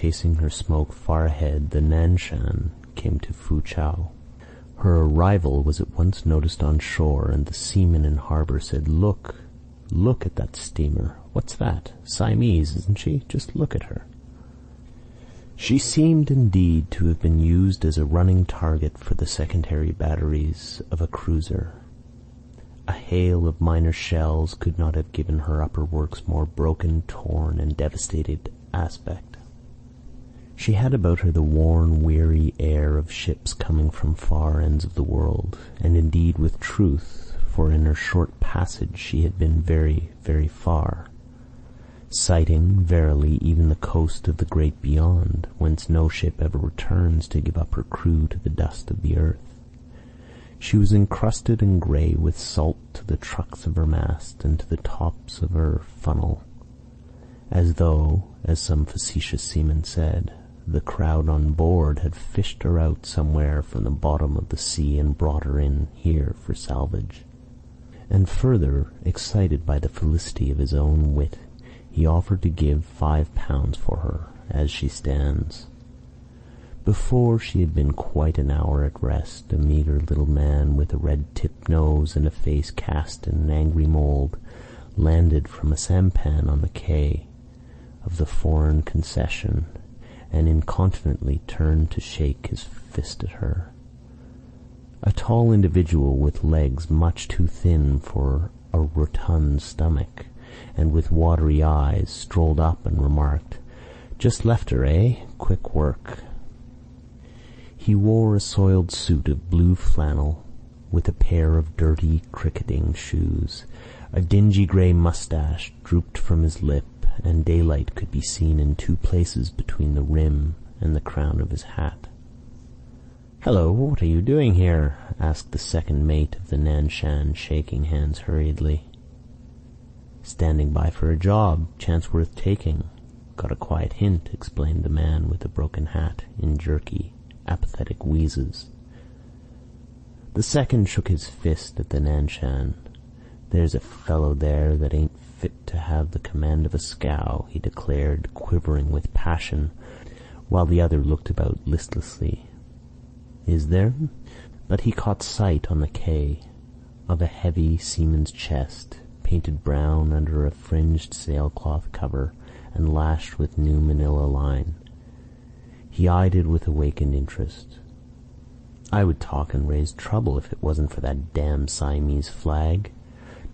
Chasing her smoke far ahead, the Nanshan came to Foochow. Her arrival was at once noticed on shore, and the seamen in harbour said, "Look, look at that steamer. What's that? Siamese, isn't she? Just look at her." She seemed indeed to have been used as a running target for the secondary batteries of a cruiser. A hail of minor shells could not have given her upper works more broken, torn, and devastated aspect. She had about her the worn, weary air of ships coming from far ends of the world, and indeed with truth, for in her short passage she had been very, very far, sighting, verily, even the coast of the great beyond, whence no ship ever returns to give up her crew to the dust of the earth. She was encrusted and grey with salt to the trucks of her mast and to the tops of her funnel, as though, as some facetious seaman said, the crowd on board had fished her out somewhere from the bottom of the sea and brought her in here for salvage. And further, excited by the felicity of his own wit, he offered to give £5 for her, as she stands. Before she had been quite an hour at rest, a meagre little man with a red-tipped nose and a face cast in an angry mould landed from a sampan on the quay of the foreign concession, and incontinently turned to shake his fist at her. A tall individual with legs much too thin for a rotund stomach, and with watery eyes, strolled up and remarked, "Just left her, eh? Quick work." He wore a soiled suit of blue flannel, with a pair of dirty cricketing shoes. A dingy grey moustache drooped from his lip, and daylight could be seen in 2 places between the rim and the crown of his hat. "Hello, what are you doing here?" asked the second mate of the Nanshan, shaking hands hurriedly. "Standing by for a job, chance worth taking. Got a quiet hint," explained the man with the broken hat in jerky, apathetic wheezes. The second shook his fist at the Nanshan. "There's a fellow there that ain't fit to have the command of a scow," he declared, quivering with passion, while the other looked about listlessly. "Is there?" But he caught sight on the quay of a heavy seaman's chest, painted brown under a fringed sailcloth cover and lashed with new manila line. He eyed it with awakened interest. "I would talk and raise trouble if it wasn't for that damn Siamese flag.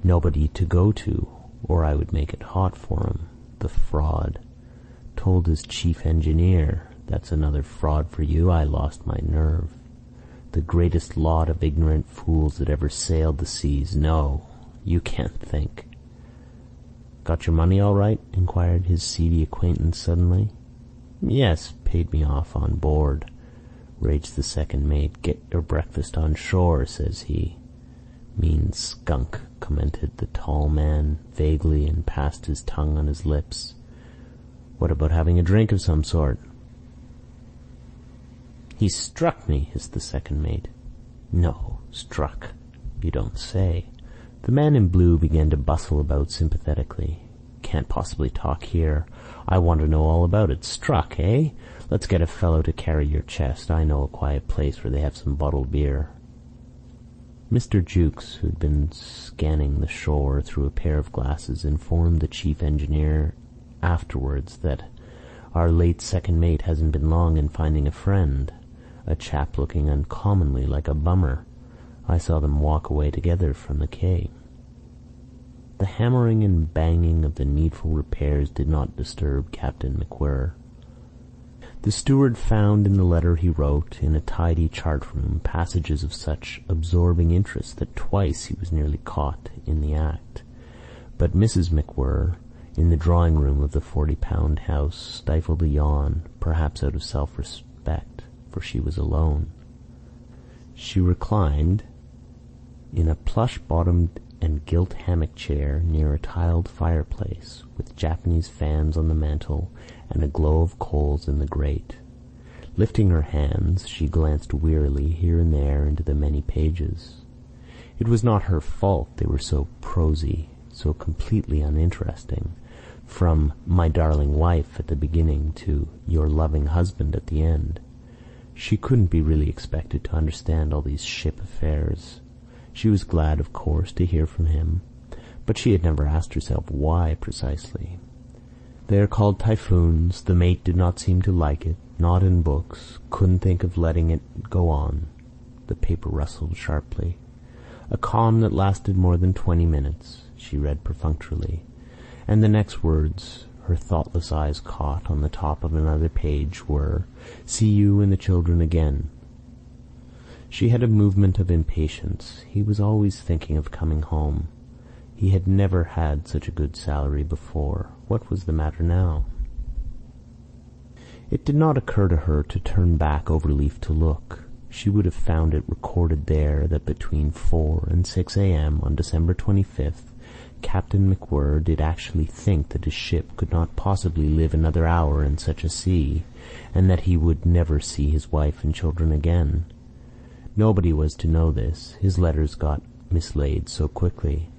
Nobody to go to, or I would make it hot for him. The fraud. Told his chief engineer, 'That's another fraud for you.' I lost my nerve. The greatest lot of ignorant fools that ever sailed the seas. No, you can't think." "Got your money all right?" inquired his seedy acquaintance suddenly. "Yes, paid me off on board," raged the second mate. "Get your breakfast on shore," says he. "Mean skunk," commented the tall man vaguely, and passed his tongue on his lips. "What about having a drink of some sort?" "He struck me," hissed the second mate. "No, struck? You don't say." The man in blue began to bustle about sympathetically. "Can't possibly talk here. I want to know all about it. Struck, eh? Let's get a fellow to carry your chest. I know a quiet place where they have some bottled beer." Mr. Jukes, who had been scanning the shore through a pair of glasses, informed the chief engineer afterwards that our late second mate hasn't been long in finding a friend, a chap looking uncommonly like a bummer. I saw them walk away together from the quay. The hammering and banging of the needful repairs did not disturb Captain MacWhirr. The steward found in the letter he wrote, in a tidy chart-room, passages of such absorbing interest that twice he was nearly caught in the act. But Mrs. MacWhirr, in the drawing-room of the 40-pound house, stifled a yawn, perhaps out of self-respect, for she was alone. She reclined in a plush-bottomed and gilt hammock chair near a tiled fireplace, with Japanese fans on the mantel and a glow of coals in the grate. Lifting her hands, she glanced wearily here and there into the many pages. It was not her fault they were so prosy, so completely uninteresting. from "my darling wife" at the beginning to "your loving husband" at the end. She couldn't be really expected to understand all these ship affairs. She was glad, of course, to hear from him, but she had never asked herself why precisely. They are called typhoons. The mate did not seem to like it, not in books, couldn't think of letting it go on. The paper rustled sharply. A calm that lasted more than 20 minutes, she read perfunctorily, and the next words her thoughtless eyes caught on the top of another page were, "See you and the children again." She had a movement of impatience. He was always thinking of coming home. He had never had such a good salary before. What was the matter now? It did not occur to her to turn back over leaf to look. She would have found it recorded there that between 4 and 6 a.m. on December 25th, Captain MacWhirr did actually think that his ship could not possibly live another hour in such a sea, and that he would never see his wife and children again. Nobody was to know this. His letters got mislaid so quickly.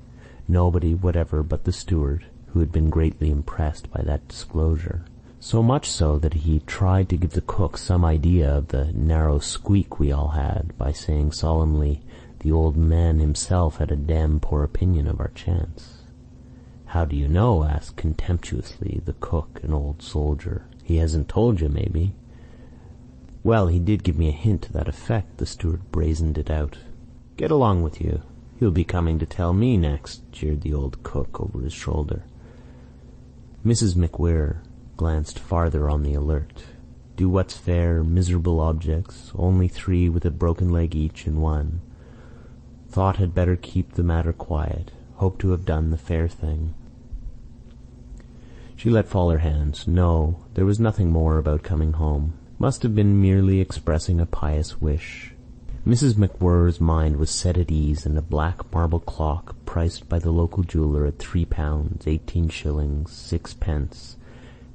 Nobody whatever but the steward, who had been greatly impressed by that disclosure. So much so that he tried to give the cook some idea of the narrow squeak we all had by saying solemnly, "The old man himself had a damn poor opinion of our chance." "How do you know?" asked contemptuously the cook, an old soldier. "He hasn't told you, maybe?" "Well, he did give me a hint to that effect," the steward brazened it out. "Get along with you. He'll be coming to tell me next," jeered the old cook over his shoulder. Mrs. MacWhirr glanced farther on the alert. Do what's fair, miserable objects, only 3 with a broken leg each in one. Thought had better keep the matter quiet. Hoped to have done the fair thing. She let fall her hands. No, there was nothing more about coming home. Must have been merely expressing a pious wish. Mrs. MacWhirr's mind was set at ease, and a black marble clock, priced by the local jeweller at £3, 18 shillings, 6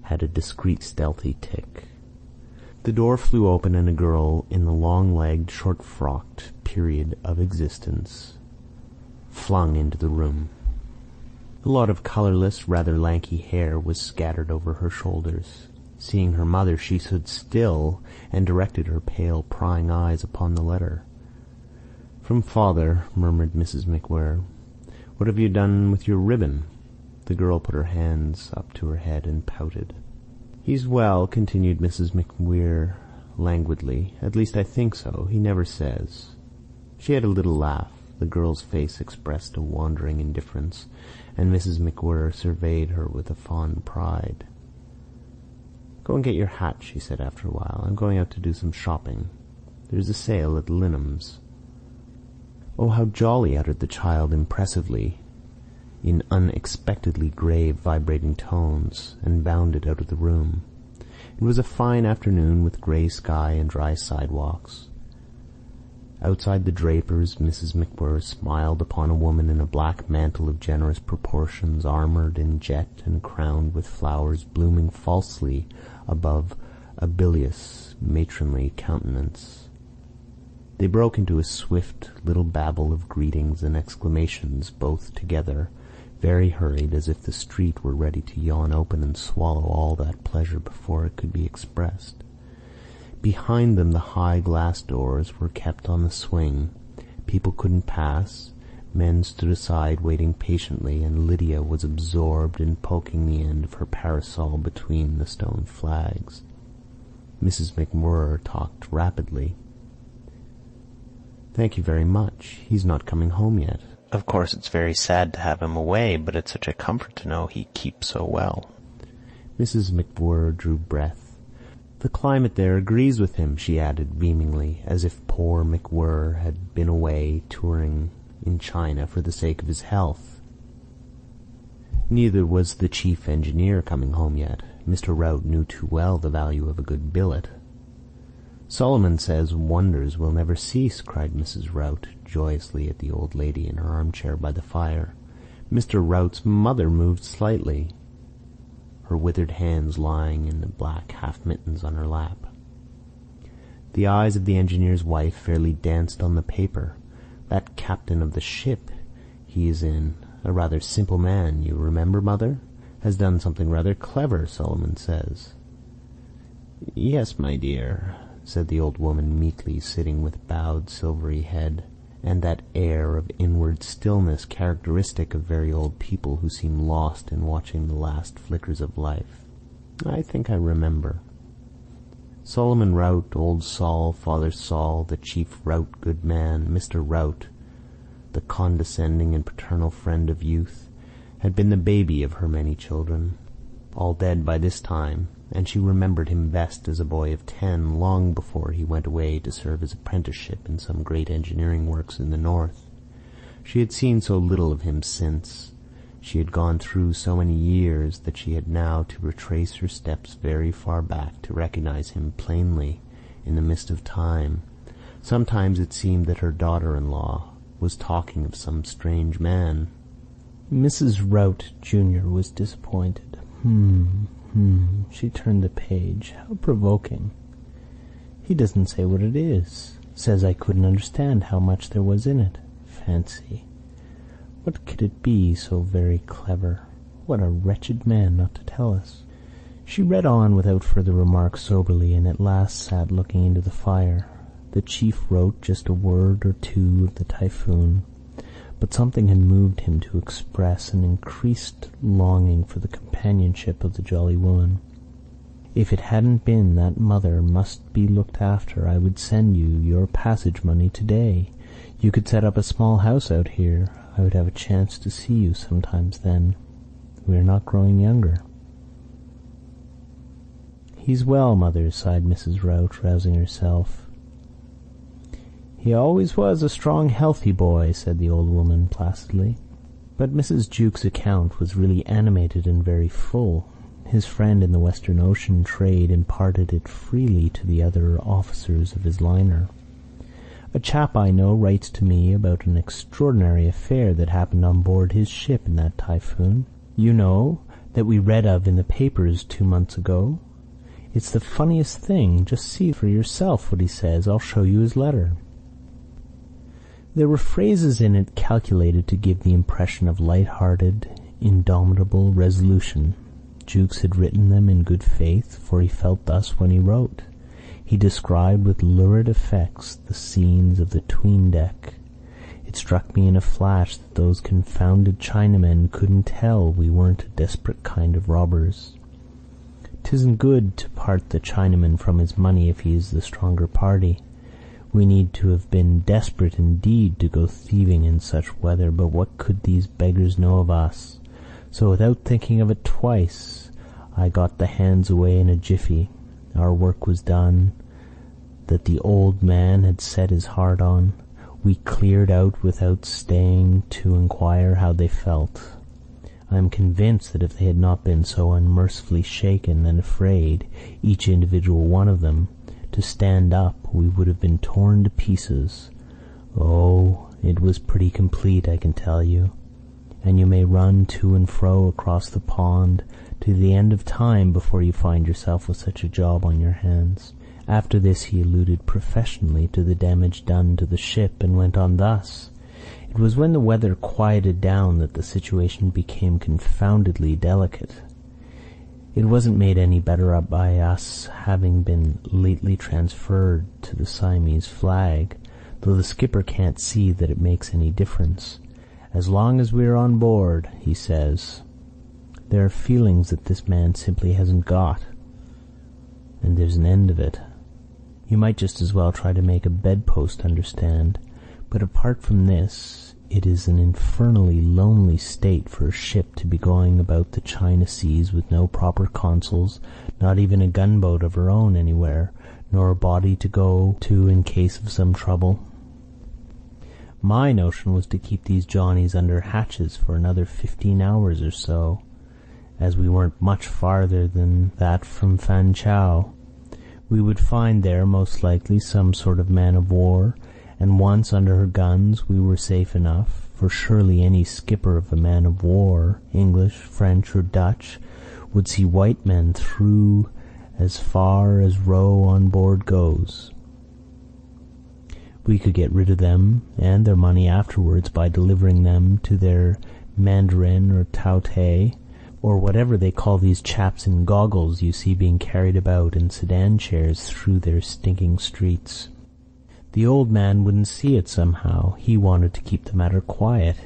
had a discreet stealthy tick. The door flew open and a girl in the long-legged, short-frocked period of existence flung into the room. A lot of colourless, rather lanky hair was scattered over her shoulders. Seeing her mother, she stood still and directed her pale, prying eyes upon the letter. "From father," murmured Mrs. MacWhirr. "What have you done with your ribbon?" The girl put her hands up to her head and pouted. "He's well," continued Mrs. MacWhirr languidly. "At least I think so. He never says." She had a little laugh. The girl's face expressed a wandering indifference, and Mrs. MacWhirr surveyed her with a fond pride. "Go and get your hat," she said after a while. "I'm going out to do some shopping. There's a sale at Linham's." "Oh, how jolly!" uttered the child impressively, in unexpectedly grave, vibrating tones, and bounded out of the room. It was a fine afternoon with grey sky and dry sidewalks. Outside the draper's, Mrs. MacWhirr smiled upon a woman in a black mantle of generous proportions, armoured in jet and crowned with flowers blooming falsely above a bilious, matronly countenance. They broke into a swift little babble of greetings and exclamations, both together, very hurried, as if the street were ready to yawn open and swallow all that pleasure before it could be expressed. Behind them the high glass doors were kept on the swing. People couldn't pass. Men stood aside waiting patiently, and Lydia was absorbed in poking the end of her parasol between the stone flags. Mrs. MacWhirr talked rapidly. "Thank you very much. He's not coming home yet. Of course it's very sad to have him away, but it's such a comfort to know he keeps so well." Mrs. MacWhirr drew breath. "The climate there agrees with him," she added beamingly, as if poor MacWhirr had been away touring in China for the sake of his health. Neither was the chief engineer coming home yet. Mr. Rout knew too well the value of a good billet. "Solomon says wonders will never cease," cried Mrs. Rout joyously at the old lady in her armchair by the fire. Mr. Rout's mother moved slightly, her withered hands lying in the black half-mittens on her lap. The eyes of the engineer's wife fairly danced on the paper. "That captain of the ship he is in, a rather simple man, you remember, mother? has done something rather clever, Solomon says. Yes, my dear, said the old woman meekly, sitting with bowed silvery head, and that air of inward stillness characteristic of very old people who seem lost in watching the last flickers of life. I think I remember. Solomon Rout, old Saul, Father Saul, the chief Rout good man, Mr. Rout, the condescending and paternal friend of youth, had been the baby of her many children, all dead by this time, and she remembered him best as a boy of 10, long before he went away to serve his apprenticeship in some great engineering works in the north. She had seen so little of him since. She had gone through so many years that she had now to retrace her steps very far back to recognize him plainly in the mist of time. Sometimes it seemed that her daughter-in-law was talking of some strange man. Mrs. Rout, Jr. was disappointed. She turned the page. How provoking. He doesn't say what it is. Says I couldn't understand how much there was in it. Fancy. What could it be so very clever? What a wretched man not to tell us. She read on without further remark soberly, and at last sat looking into the fire. The chief wrote just a word or two of the Typhoon, but something had moved him to express an increased longing for the companionship of the jolly woman. If it hadn't been that mother must be looked after, I would send you your passage money today. You could set up a small house out here. I would have a chance to see you sometimes then. We are not growing younger. He's well, mother, sighed Mrs. Rout, rousing herself. He always was a strong, healthy boy, said the old woman placidly. But Mrs. Jukes' account was really animated and very full. His friend in the Western Ocean trade imparted it freely to the other officers of his liner. A chap I know writes to me about an extraordinary affair that happened on board his ship in that Typhoon. You know, that we read of in the papers 2 months ago. It's the funniest thing. Just see for yourself what he says. I'll show you his letter. There were phrases in it calculated to give the impression of light-hearted, indomitable resolution. Jukes had written them in good faith, for he felt thus when he wrote. He described with lurid effects the scenes of the 'tween-deck. It struck me in a flash that those confounded Chinamen couldn't tell we weren't a desperate kind of robbers. 'Tisn't good to part the Chinaman from his money if he is the stronger party. We need to have been desperate indeed to go thieving in such weather, but what could these beggars know of us? So without thinking of it twice, I got the hands away in a jiffy. Our work was done, that the old man had set his heart on. We cleared out without staying to inquire how they felt. I am convinced that if they had not been so unmercifully shaken and afraid, each individual one of them, to stand up, we would have been torn to pieces. Oh, it was pretty complete, I can tell you. And you may run to and fro across the pond to the end of time before you find yourself with such a job on your hands. After this he alluded professionally to the damage done to the ship, and went on thus. It was when the weather quieted down that the situation became confoundedly delicate. It wasn't made any better up by us having been lately transferred to the Siamese flag, though the skipper can't see that it makes any difference. As long as we're on board, he says, there are feelings that this man simply hasn't got, and there's an end of it. You might just as well try to make a bedpost understand, but apart from this, it is an infernally lonely state for a ship to be going about the China seas with no proper consuls, not even a gunboat of her own anywhere, nor a body to go to in case of some trouble. My notion was to keep these Johnnies under hatches for another 15 hours or so, as we weren't much farther than that from Fan Chao. We would find there most likely some sort of man-of-war, and once under her guns we were safe enough, for surely any skipper of a man-of-war, English, French, or Dutch, would see white men through as far as row on board goes. We could get rid of them and their money afterwards by delivering them to their mandarin or taotai, or whatever they call these chaps in goggles you see being carried about in sedan chairs through their stinking streets. The old man wouldn't see it somehow. He wanted to keep the matter quiet.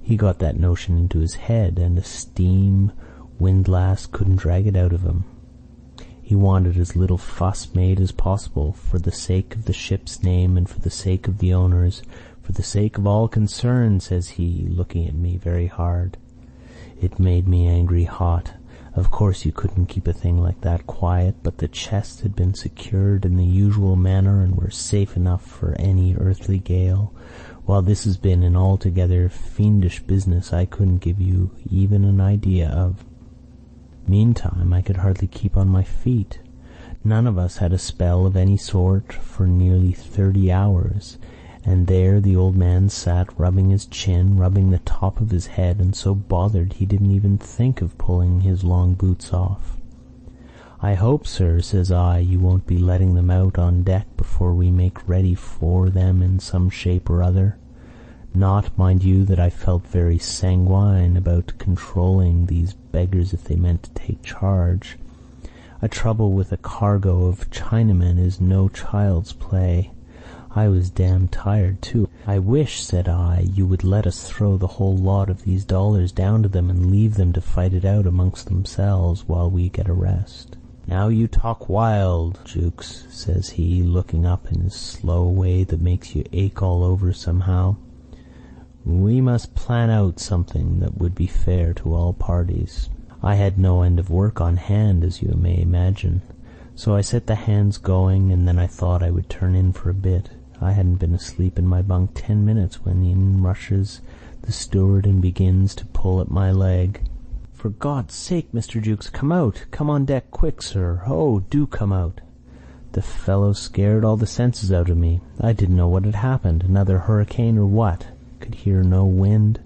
He got that notion into his head, and a steam windlass couldn't drag it out of him. He wanted as little fuss made as possible, for the sake of the ship's name and for the sake of the owners, for the sake of all concerned, says he, looking at me very hard. It made me angry hot. Of course you couldn't keep a thing like that quiet, but the chests had been secured in the usual manner and were safe enough for any earthly gale, while this has been an altogether fiendish business I couldn't give you even an idea of. Meantime, I could hardly keep on my feet. None of us had a spell of any sort for nearly 30 hours, and there the old man sat rubbing his chin, rubbing the top of his head, and so bothered he didn't even think of pulling his long boots off. "I hope, sir," says I, "you won't be letting them out on deck before we make ready for them in some shape or other." Not, mind you, that I felt very sanguine about controlling these beggars if they meant to take charge. A trouble with a cargo of Chinamen is no child's play. I was damned tired, too. "I wish," said I, "you would let us throw the whole lot of these dollars down to them and leave them to fight it out amongst themselves while we get a rest." "Now you talk wild, Jukes," says he, looking up in his slow way that makes you ache all over somehow. "We must plan out something that would be fair to all parties." I had no end of work on hand, as you may imagine, so I set the hands going, and then I thought I would turn in for a bit. I hadn't been asleep in my bunk 10 minutes when in rushes the steward and begins to pull at my leg. "For God's sake, Mr. Jukes, come out! Come on deck quick, sir! Oh, do come out!" The fellow scared all the senses out of me. I didn't know what had happened, another hurricane or what. Could hear no wind.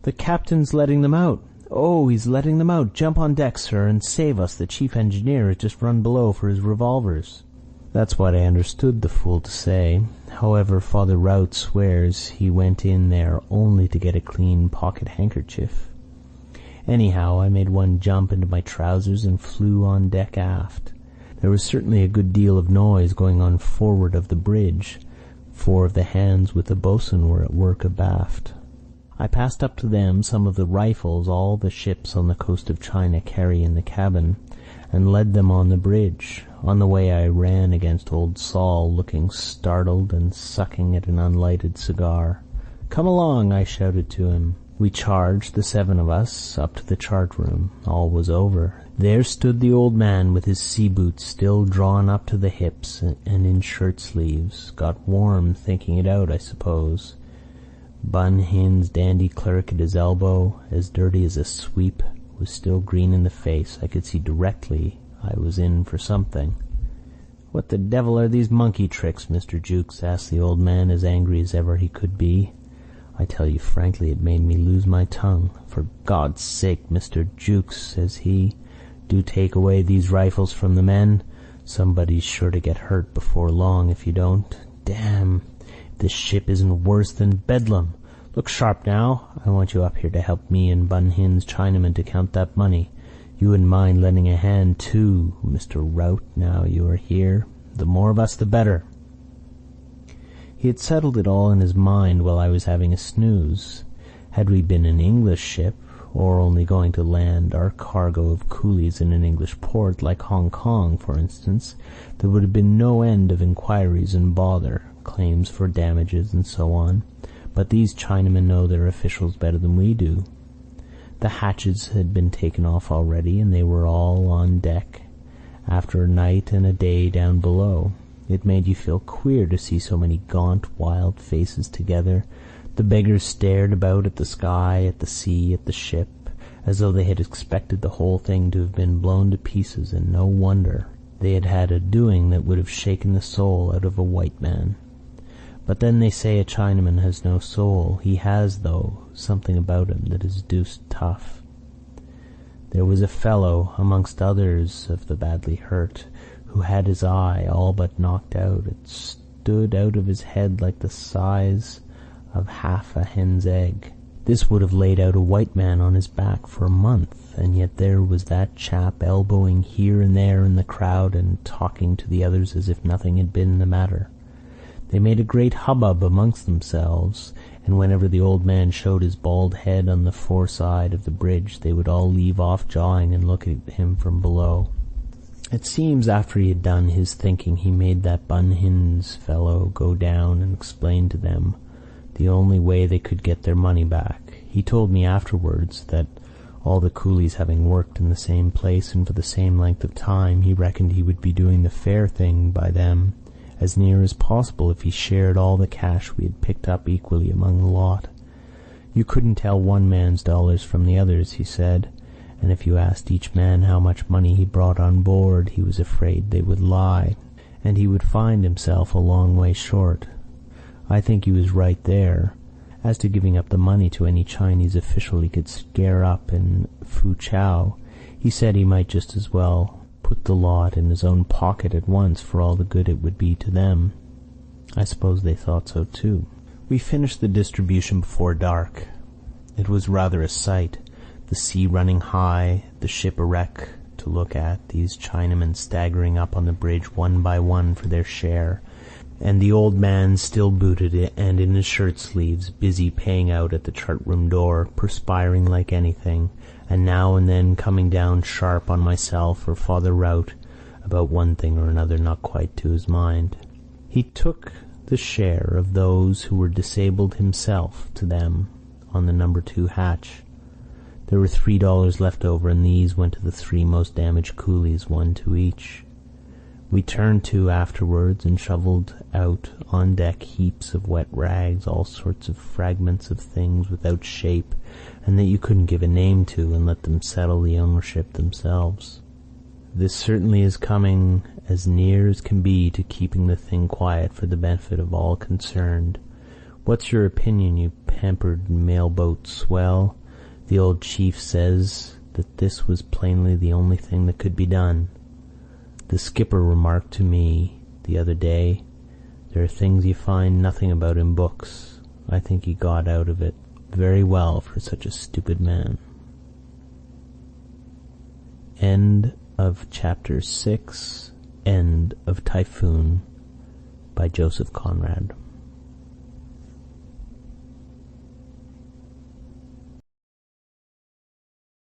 "The captain's letting them out. Oh, he's letting them out. Jump on deck, sir, and save us. The chief engineer has just run below for his revolvers." That's what I understood the fool to say. However, Father Rout swears he went in there only to get a clean pocket handkerchief. Anyhow, I made one jump into my trousers and flew on deck aft. There was certainly a good deal of noise going on forward of the bridge. 4 of the hands with the boatswain were at work abaft. I passed up to them some of the rifles all the ships on the coast of China carry in the cabin, and led them on the bridge. On the way I ran against old Saul, looking startled and sucking at an unlighted cigar. "Come along," I shouted to him. We charged, the 7 of us, up to the chart-room. All was over. There stood the old man with his sea-boots still drawn up to the hips and in shirt-sleeves. Got warm thinking it out, I suppose. Bun Hin's dandy clerk at his elbow, as dirty as a sweep, was still green in the face. I could see directly I was in for something. "What the devil are these monkey tricks, Mr. Jukes?" asked the old man, as angry as ever he could be. I tell you frankly, it made me lose my tongue. "For God's sake, Mr. Jukes," says he, "do take away these rifles from the men. Somebody's sure to get hurt before long if you don't. Damn, if this ship isn't worse than Bedlam. Look sharp now. I want you up here to help me and Bun Hin's Chinaman to count that money. You wouldn't mind lending a hand, too, Mr. Rout, now you are here. The more of us, the better." He had settled it all in his mind while I was having a snooze. Had we been an English ship, or only going to land our cargo of coolies in an English port, like Hong Kong, for instance, there would have been no end of inquiries and bother, claims for damages and so on. But these Chinamen know their officials better than we do. The hatches had been taken off already, and they were all on deck, after a night and a day down below. It made you feel queer to see so many gaunt, wild faces together. The beggars stared about at the sky, at the sea, at the ship, as though they had expected the whole thing to have been blown to pieces, and no wonder. They had had a doing that would have shaken the soul out of a white man. But then they say a Chinaman has no soul. He has, though, something about him that is deuced tough. There was a fellow, amongst others of the badly hurt, who had his eye all but knocked out. It stood out of his head like the size of half a hen's egg. This would have laid out a white man on his back for a month, and yet there was that chap elbowing here and there in the crowd and talking to the others as if nothing had been the matter. They made a great hubbub amongst themselves, and whenever the old man showed his bald head on the foreside of the bridge, they would all leave off jawing and look at him from below. It seems after he had done his thinking, he made that Bunhins fellow go down and explain to them the only way they could get their money back. He told me afterwards that all the coolies having worked in the same place and for the same length of time, he reckoned he would be doing the fair thing by them as near as possible if he shared all the cash we had picked up equally among the lot. You couldn't tell one man's dollars from the others, he said, and if you asked each man how much money he brought on board, he was afraid they would lie, and he would find himself a long way short. I think he was right there. As to giving up the money to any Chinese official he could scare up in Foochow, he said he might just as well put the lot in his own pocket at once for all the good it would be to them. I suppose they thought so too. We finished the distribution before dark. It was rather a sight, the sea running high, the ship a wreck to look at, these Chinamen staggering up on the bridge one by one for their share, and the old man still booted and in his shirt-sleeves, busy paying out at the chart-room door, perspiring like anything, and now and then coming down sharp on myself or Father Rout about one thing or another not quite to his mind. He took the share of those who were disabled himself to them on the No. 2 hatch. There were $3 left over, and these went to the 3 most damaged coolies, 1 to each. We turned to afterwards and shovelled out on deck heaps of wet rags, all sorts of fragments of things without shape and that you couldn't give a name to, and let them settle the ownership themselves. This certainly is coming as near as can be to keeping the thing quiet for the benefit of all concerned. What's your opinion, you pampered mailboat swell? The old chief says that this was plainly the only thing that could be done. The skipper remarked to me the other day, there are things you find nothing about in books. I think he got out of it very well for such a stupid man. End of Chapter 6. End of Typhoon by Joseph Conrad.